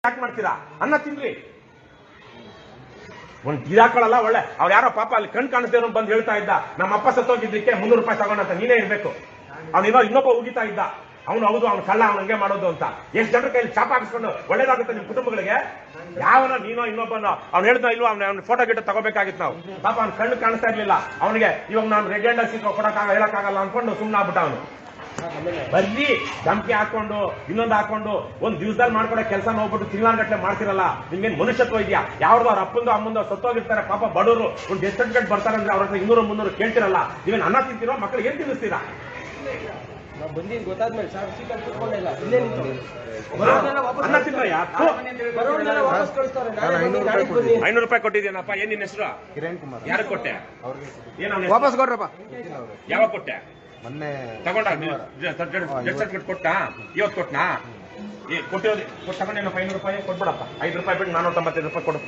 ಯಾಕೆ ಮಾಡ್ತೀರಾ? ಅನ್ನ ತಿನ್ರಿ. ಒಂದು ಟೀ ಹಾಕೊಳ್ಳಲ್ಲ. ಒಳ್ಳೆ ಅವ್ರು ಯಾರೋ ಪಾಪ ಅಲ್ಲಿ ಕಣ್ ಕಾಣಿಸ್ದೇ ಬಂದು ಹೇಳ್ತಾ ಇದ್ದ, ನಮ್ಮ ಅಪ್ಪ ಸತ್ತೋಗಿದ್ದಕ್ಕೆ 300 ರೂಪಾಯಿ ತಗೊಂಡಂತ. ನೀನೇ ಇರ್ಬೇಕು. ಅವನಿರೋ ಇನ್ನೊಬ್ಬ ಉಗಿತಾ ಇದ್ದ, ಅವನು ಹೌದು ಅವ್ನು ಕಳ್ಳ, ಅವ್ನು ಹಂಗೆ ಮಾಡೋದು ಅಂತ. ಎಷ್ಟು ಜನರ ಕೈಲಿ ಚಾಪ ಹಾಕಿಸ್ಕೊಂಡು ಒಳ್ಳೇದಾಗುತ್ತೆ ನಿಮ್ ಕುಟುಂಬಗಳಿಗೆ? ಯಾವನ ನೀನೋ ಇನ್ನೊಬ್ಬನೋ ಅವ್ನು ಹೇಳ್ತಾ ಇಲ್ವಾ, ಅವ್ನ ಫೋಟೋ ಗಿಟ್ಟ ತಗೋಬೇಕಾಗಿತ್ತು ನಾವು. ಪಾಪ ಅವ್ನ ಕಣ್ಣು ಕಾಣಿಸ್ತಾ ಇರ್ಲಿಲ್ಲ ಅವನಿಗೆ. ಇವಾಗ ನಾನು ರೆಡ್ ಸೀಟ್ ಕೊಡಕ್ಕಾಗ ಹೇಳಕ್ಕಾಗಲ್ಲ ಅನ್ಕೊಂಡು ಸುಮ್ಮನೆ ಆಗ್ಬಿಟ್ಟ ಅವನು. ಬರ್ಲಿ ಧಮಕಿ ಹಾಕೊಂಡು ಇನ್ನೊಂದು ಹಾಕೊಂಡು ಒಂದ್ ದಿವಸದಲ್ಲಿ ಮಾಡ್ಕೊಡೋ ಕೆಲಸ ನೋಡ್ಬಿಟ್ಟು ತಿಂಗಳಾನ್ಗಟ್ಲೆ ಮಾಡ್ತಿರಲ್ಲ. ನಿಮ್ಗೇನ್ ಮನುಷ್ಯತ್ವ ಇದೆಯಾ? ಯಾವ್ದು ಅವ್ರ ಅಪ್ಪಂದು ಅಮ್ಮಂದು ಸತ್ತೋಗಿರ್ತಾರೆ ಪಾಪ ಬಡವರು, ಒಂದು ಡೆತ್ ಸರ್ಟಿಫಿಕೇಟ್ ಬರ್ತಾರೆ ಅಂದ್ರೆ ಅವ್ರ ಹತ್ರ 200-300 ಕೇಳ್ತಿರಲ್ಲ. ನೀವೇನ್ ಅನ್ನ ತಿಂತೀರೋ? ಮಕ್ಕಳಿಗೆ ಏನ್ ತಿನ್ನಿಸ್ತೀರಾ? ಗೊತ್ತಾದ್ಮೇಲೆ ಅನ್ನ ತಿಂದ್ರಯ್ಯ? 500 ರೂಪಾಯಿ ಕೊಟ್ಟಿದ್ದೀನಪ್ಪ. ಏನ್ ನಿನ್ನ ಹೆಸರು? ಕಿರಣ್ ಕುಮಾರ್. ಯಾರಿಗೆ ಕೊಟ್ಟೆ? ಏನ್ ವಾಪಸ್ ಕೊಡ್ರಪ್ಪ. ಯಾವಾಗ ಕೊಟ್ಟೆ? ಮೊನ್ನೆ ತಗೊಂಡ ಡೆತ್ ಸರ್ಟಿಫಿಕೇಟ್ ಕೊಟ್ಟ? ಇವತ್ತು ಕೊಟ್ಟನಾ? ಕೊಟ್ಟಿರೋದು ತಗೊಂಡೇನಪ್ಪ. 500 ರೂಪಾಯಿ ಕೊಟ್ಬಿಡಪ್ಪ. 5 ರೂಪಾಯಿ ಬಿಟ್ಟು 495 ರೂಪಾಯಿ ಕೊಡು.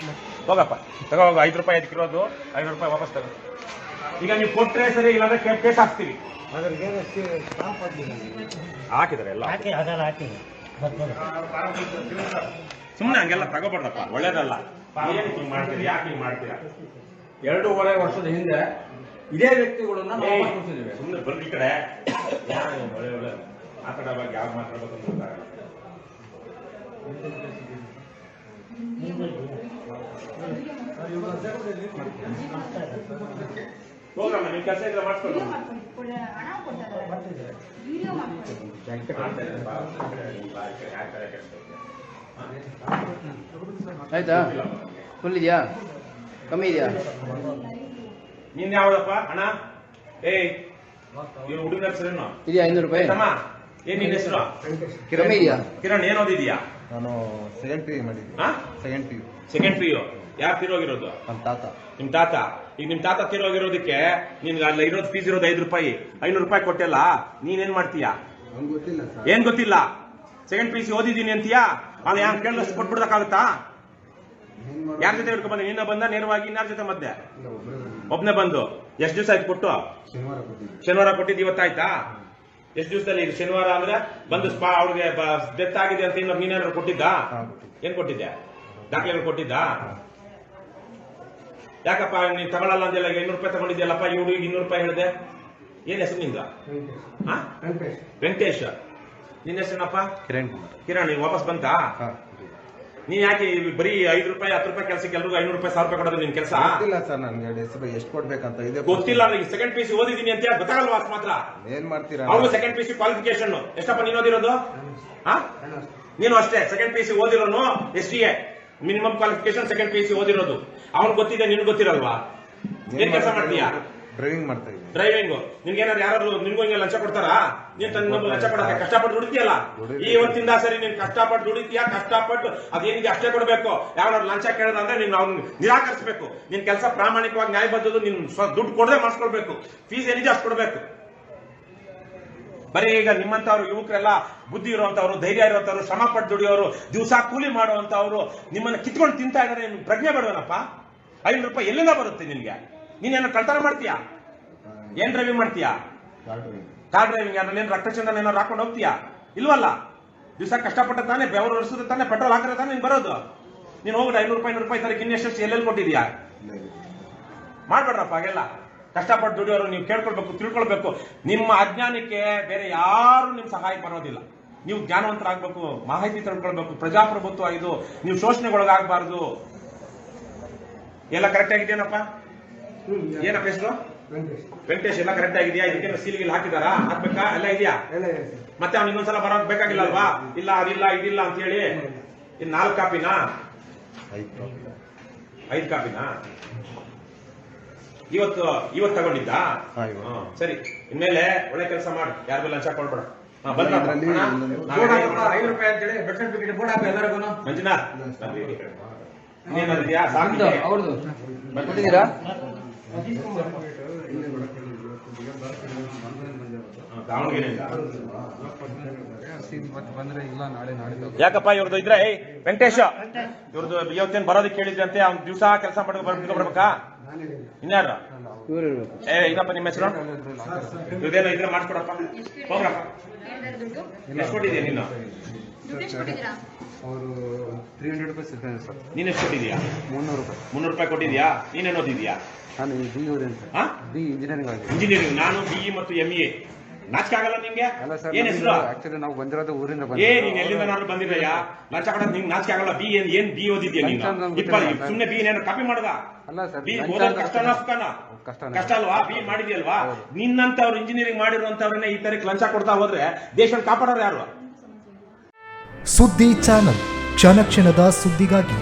ಹೋಗಪ್ಪ ತಗೋ. 5 ರೂಪಾಯಿ ಅದಕ್ಕಿರೋದು. 500 ರೂಪಾಯಿ ವಾಪಸ್ ತಗೋ. ಈಗ ನೀವು ಕೊಟ್ರೆ ಸರಿ, ಇಲ್ಲಾಂದ್ರೆ ಕೇಸ್ ಹಾಕ್ತೀವಿ. ಹಾಕಿದಾರೆ ಎಲ್ಲ ಸುಮ್ಮನೆ ಹಂಗೆಲ್ಲ ತಗೋಬಾರ್ದಪ್ಪ, ಒಳ್ಳೇದಲ್ಲ. ಏನ್ ಹಿಂಗ್ ಮಾಡ್ತೀರಿ? ಯಾಕೆ ಹಿಂಗ್ ಮಾಡ್ತೀರಾ? 2.5 ವರ್ಷದ ಹಿಂದೆ ಇದೇ ವ್ಯಕ್ತಿಗಳನ್ನ ಸುಮ್ಮನೆ ಬರ್ಲಿ ಈ ಕಡೆ. ಒಳ್ಳೆ ಒಳ್ಳೆ ಮಾತಾಡೋವಾಗ ಯಾವಾಗ ಮಾತಾಡ್ಬೇಕು ಅಂತ ಗೊತ್ತಾಗಲ್ಲ. ಹೋಗಮ್ಮ, ನಿಮ್ ಕೆಲಸ ಇದ್ರೆ ಮಾಡ್ಕೊಂಡು ಆಯ್ತಾ? ಫುಲ್ ಇದೆಯಾ? ಕಮ್ಮಿ ಇದೆಯಾ? ನಿನ್ ಯಾವ್ದಪ್ಪ ಹಣ? ಇವ್ ಹುಡುಗನ ಹೆಸರೇನು ಇದೆಯಾ? 500 ರೂಪಾಯಿ. ಏನ್ ನಿನ್ನ ಹೆಸರು? ಕಮ್ಮಿ ಇದೆಯಾ? ಕಿರಣ್, ಏನ್ ಓದಿದ್ಯಾ? ನಾನು ಸೆಕೆಂಡ್ ಪಿ ಯು ಮಾಡಿದ್ದೀನಿ. Second P U. ಯಾರು ತೀರೋಗಿರೋದು? ನಮ್ಮ ತಾತ. ನಿಮ್ ತಾತ. ಈಗ ನಿಮ್ ತಾತ ತೀರೋಗಿರೋದಕ್ಕೆ ನಿನ್ಗೆ ಅಲ್ಲ ಇರೋದು ಫೀಸ್ ಇರೋದು 5 ರೂಪಾಯಿ. 500 ರೂಪಾಯಿ ಕೊಟ್ಟೆಲ್ಲ, ನೀನೇನ್ ಮಾಡ್ತೀಯಾ? ಗೊತ್ತಿಲ್ಲ ಸರ್. ಏನ್ ಗೊತ್ತಿಲ್ಲ? ಸೆಕೆಂಡ್ ಪಿ ಸಿ ಓದಿದ್ದೀನಿ ಅಂತೀಯಾ? ಅವ್ನು ಯಾರು ಕೇಳಿದಷ್ಟು ಕೊಟ್ಬಿಡಕ್ಕಾಗುತ್ತಾ? ಯಾರ ಜೊತೆ ಹಿಡ್ಕೊಂಡ್ ಬಂದೆ? ನಿನ್ನ ಬಂದ ನೇರವಾಗಿ? ಇನ್ಯಾರ ಜೊತೆ ಮಧ್ಯೆ? ಒಬ್ನೇ ಬಂದು. ಎಷ್ಟು ದಿವಸ ಆಯ್ತು ಕೊಟ್ಟು? ಶನಿವಾರ ಕೊಟ್ಟಿದ್ದು. ಇವತ್ತಾಯ್ತಾ? ಎಷ್ಟು ದಿವಸದಲ್ಲಿ? ಈಗ ಶನಿವಾರ ಅಂದ್ರೆ ಬಂದು ಅವ್ರಿಗೆ ಡೆತ್ ಆಗಿದೆ ಅಂತ ಇನ್ನೊಂದು ನೀನೇನಾದ್ರು ಕೊಟ್ಟಿದ್ದ? ಏನ್ ಕೊಟ್ಟಿದ್ದೆ? ದಾಖಲೆಗಳು ಕೊಟ್ಟಿದ್ದ? ಯಾಕಪ್ಪ ನೀನ್ ತಗೊಳ್ಳಲ್ಲ ಅಂದೆಲ್ಲ? 800 ರೂಪಾಯಿ ತಗೊಂಡಿದ್ಯಲ್ಲಪ್ಪ. ಇವ್ರು 200 ರೂಪಾಯಿ ಹೇಳಿದೆ. ಏನ್ ಹೆಸರು ನಿಂದ? ವೆಂಕಟೇಶ್. ನಿನ್ನ ಹೆಸರೇನಪ್ಪ? ಕಿರಣ್ ಕುಮಾರ್. ಕಿರಣ್. ನೀನ್ ವಾಪಸ್ ಬಂತಾ? ನೀನ್ ಯಾಕೆ ಬರೀ 5 ರೂಪಾಯಿ 10 ರೂಪಾಯಿ ಕೆಲಸಕ್ಕೆ ಎಲ್ರಿಗೂ 500 ರೂಪಾಯಿ 1000 ರೂಪಾಯಿ ಕೊಡೋದು ನಿನ್ ಕೆಲಸ? ಗೊತ್ತಿಲ್ಲ ಸರ್ ನನ್ಗೆ ಎಷ್ಟು ಕೊಡ್ಬೇಕಂತ ಇದೆ. ಗೊತ್ತಿಲ್ಲ. ಸೆಕೆಂಡ್ ಪಿ ಸಿ ಓದಿದ್ದೀನಿ ಅಂತ ಗೊತ್ತಾಗಲ್ವಾ? ಮಾತ್ರ ಏನ್ ಮಾಡ್ತೀರಾ? ಅವ್ರು ಸೆಕೆಂಡ್ ಪಿ ಸಿ ಕ್ವಾಲಿಫಿಕೇಶನ್ ಎಷ್ಟಪ್ಪ ನೀನ್ ಓದಿರೋದು? ನೀನು ಅಷ್ಟೇ ಸೆಕೆಂಡ್ ಪಿ ಸಿ ಓದಿರೋನು. SDA minimum qualification second P C ಓದಿರೋದು. ಅವ್ನು ಗೊತ್ತಿದೆ, ನಿನ್ ಗೊತ್ತಿರಲ್ವಾ? ಏನ್ ಕೆಲಸ ಮಾಡ್ತೀಯಾ? ಡ್ರೈವಿಂಗ್ ಮಾಡ್ತಾ ಇದ್ದೀನಿ. ಡ್ರೈವಿಂಗ್. ನಿನ್ಗೇನಾದ್ರು ಯಾರು ನಿನ್ಗೂ ಹಿಂಗೆ ಲಂಚ ಕೊಡ್ತಾರಾ? ನೀನ್ ತನ್ನ ಲಂಚ ಕೊಡಕ್ಕೆ ಕಷ್ಟಪಟ್ಟು ದುಡಿತೀಯಲ್ಲ. ಇವತ್ತಿಂದ ಸರಿ ನೀನ್ ಕಷ್ಟಪಟ್ಟು ದುಡಿತೀಯಾ? ಕಷ್ಟಪಟ್ಟು ಅದೇನಿದೆ ಅಷ್ಟೇ ಕೊಡ್ಬೇಕು. ಯಾರು ಲಂಚ ಕೇಳದ ಅಂದ್ರೆ ನೀನ್ ಅವ್ನು ನಿರಾಕರಿಸಬೇಕು. ನಿನ್ ಕೆಲಸ ಪ್ರಾಮಾಣಿಕವಾಗಿ ನ್ಯಾಯಬದ್ಧದು. ನೀನ್ ದುಡ್ಡು ಕೊಡದೆ ಮಾಡಿಸ್ಕೊಳ್ಬೇಕು. ಫೀಸ್ ಏನಿದೆ ಅಷ್ಟು ಕೊಡ್ಬೇಕು. ಬರೀ ಈಗ ನಿಮ್ಮಂತವ್ರು ಯುವಕರೆಲ್ಲ ಬುದ್ಧಿ ಇರುವಂತವ್ರು, ಧೈರ್ಯ ಇರುವಂತವ್ರು, ಶ್ರಮ ಪಟ್ಟು ದುಡಿಯೋರು, ದಿವಸ ಕೂಲಿ ಮಾಡುವಂತವ್ರು ನಿಮ್ಮನ್ನ ಕಿತ್ಕೊಂಡು ತಿಂತಾ ಇದಾರೆ. ನಿನ್ ಪ್ರಜ್ಞೆ ಬೇಡವನಪ್ಪ? 500 ರೂಪಾಯಿ ಎಲ್ಲಿಂದ ಬರುತ್ತೆ ನಿನ್ಗೆ? ನೀನೇನೋ ಕಳ್ತನ ಮಾಡ್ತೀಯಾ? ಏನ್ ಡ್ರೈವಿಂಗ್ ಮಾಡ್ತೀಯಾ? Car driving. ಏನ್ ರಕ್ತಚಂದನ ಏನಾರು ಹಾಕೊಂಡು ಹೋಗ್ತೀಯಾ? ಇಲ್ವಲ್ಲ. ದಿವಸ ಕಷ್ಟಪಟ್ಟ ತಾನೇ, ಬೆವರು ಒರೆಸಿದ ತಾನೇ, ಪೆಟ್ರೋಲ್ ಹಾಕಿದ್ರೆ ತಾನೇ ನೀನ್ ಬರೋದು. ನೀನ್ ಹೋಗ್ಬಿಟ್ಟು 500 ರೂಪಾಯಿ ತರಕ್ಕೆ ಇನ್ನೆಷ್ಟು ಎಲ್ಲೆಲ್ಲಿ ಕೊಟ್ಟಿದ್ಯಾ? ಮಾಡ್ಬೇಡ್ರಪ್ಪ ಹಾಗೆಲ್ಲ. ಕಷ್ಟಪಟ್ಟು ದುಡಿಯೋರು ನೀವು ಕೇಳ್ಕೊಳ್ಬೇಕು, ತಿಳ್ಕೊಳ್ಬೇಕು. ನಿಮ್ಮ ಅಜ್ಞಾನಕ್ಕೆ ಬೇರೆ ಯಾರು ನಿಮ್ ಸಹಾಯ ಬರೋದಿಲ್ಲ. ನೀವು ಜ್ಞಾನವಂತರಾಗಬೇಕು, ಮಾಹಿತಿ ತಿಳ್ಕೊಳ್ಬೇಕು. ಪ್ರಜಾಪ್ರಭುತ್ವ ಇದು. ನೀವು ಶೋಷಣೆಗೊಳಗಾಗಬಾರದು. ಎಲ್ಲ ಕರೆಕ್ಟ್ ಆಗಿದೆಯೇನಪ್ಪ? ಏನಪ್ಪ ಹೆಸರು? ವೆಂಕಟೇಶ್. ಎಲ್ಲ ಕರೆಕ್ಟ್ ಆಗಿದೆಯಾ? ಇದಕ್ಕೆ ಸೀಲಿಗೆ ಹಾಕಿದಾರಾ? ಹಾಕ್ಬೇಕಾ? ಎಲ್ಲ ಇದೆಯಾ? ಮತ್ತೆ ಅವ್ನು ಇನ್ನೊಂದ್ಸಲ ಬರೋಕ್ ಬೇಕಾಗಿಲ್ಲ ಅಲ್ವಾ? ಇಲ್ಲ ಅದಿಲ್ಲ ಇದಿಲ್ಲ ಅಂತ ಹೇಳಿ. ಇನ್ 4 ಕಾಪಿನಾ? 5 ಕಾಪಿನಾ? ಇವತ್ತು ತಗೊಂಡಿದ್ದ? ಸರಿ. ಇನ್ಮೇಲೆ ಒಳ್ಳೆ ಕೆಲಸ ಮಾಡು. ಯಾರ ಮೇಲೆ ಲಂಚ ಕೊಡ್ಬೇಡ. 5 ರೂಪಾಯಿ ಅಂತೇಳಿ ಡೆತ್ ಸರ್ಟಿಫಿಕೇಟ್ ಬೋರ್ಡ್ ಹಾಕಿ ಎಲ್ಲರಿಗೂ. ಮಂಜುನಾಥ್ ಇನ್ನೇನಿದೆಯಾ? ಅವ್ರದ್ದು ಕೊಟ್ಟಿದ್ದೀರಾ? ದಾವಣಗೆರೆಯಿಂದ ಯಾಕಪ್ಪ ಇವ್ರದ್ದು ಇದ್ರೆ? ವೆಂಕಟೇಶ್ ಇವ್ರದ್ದು ಇವತ್ತೇನು ಬರೋದಕ್ಕೆ ಕೇಳಿದ್ರೆ ಅಂತೆ. ಅವ್ನ ದಿವಸ ಕೆಲಸ ಬರ್ಬೇಕಾ? ಇನ್ಯಾರು? ಏನಪ್ಪ ನಿಮ್ಮ ಹೆಸರು? ಇವ್ರದೇನೋ ಇದ್ರೆ ಮಾಡ್ಕೊಡಪ್ಪ. ಹೋಗ್ರಪ್ಪ. ಎಷ್ಟು ಕೊಟ್ಟಿದ್ಯಾ ನೀನು? ಅವರು 300 ರೂಪಾಯಿ ಸಿಗ್ತಾನೆ ಸರ್. ನೀನ್ ಎಷ್ಟು ಕೊಟ್ಟಿದ್ಯಾ? 300 ರೂಪಾಯಿ. 300 ರೂಪಾಯಿ ಕೊಟ್ಟಿದ್ಯಾ? ನೀನೇನು ಓದಿದ್ಯಾ? ನಾನು ಬಿ ಓದಿನಿ ಸರ್. ಹಾ? ಬಿ ಇಂಜಿನಿಯರಿಂಗ್ ಆಗಿದೆ. ಇಂಜಿನಿಯರಿಂಗ್. ನಾನು BE ಮತ್ತು ME. ನಾಚಿಕೆ ಆಗಲ್ಲ ನಿಂಗೆ? ಅಲ್ಲ ಸರ್, ಏನ್ ಹೆಸರು? ಆಕ್ಚುಲಿ ನಾವು ಬಂದಿರೋದು ಊರಿಂದ ನೀನ್ ಎಲ್ಲಿಂದ ನಾನು ಬಂದಿರಯ್ಯ? ಲಂಚ ಕೊಡೋದು ನಿಂಗೆ ನಾಚಿಕೆ ಆಗಲ್ಲ? ಏನ್ ಬಿ ಓದಿದ್ಯಾ ನೀನು? ಸುಮ್ನೆ ಬಿ ಏನಾದ್ರು ಕಾಪಿ ಮಾಡುದ? ಅಲ್ಲ ಸರ್, ಬಿ ಓದೋದು ಕಷ್ಟನಾ ಸುಖನಾ? ಕಷ್ಟ ಅಲ್ವಾ? ಬಿ ಮಾಡಿದ್ಯಲ್ವಾ? ನಿನ್ನಂತವ್ರು ಇಂಜಿನಿಯರಿಂಗ್ ಮಾಡಿರುವಂತವ್ರನ್ನ ಈ ತರ ಲಂಚ ಕೊಡ್ತಾ ಹೋದ್ರೆ ದೇಶ ಕಾಪಾಡೋರು ಯಾರು? ಸುದ್ದಿ ಚಾನಲ್, ಕ್ಷಣ ಕ್ಷಣದ ಸುದ್ದಿಗಾಗಿ.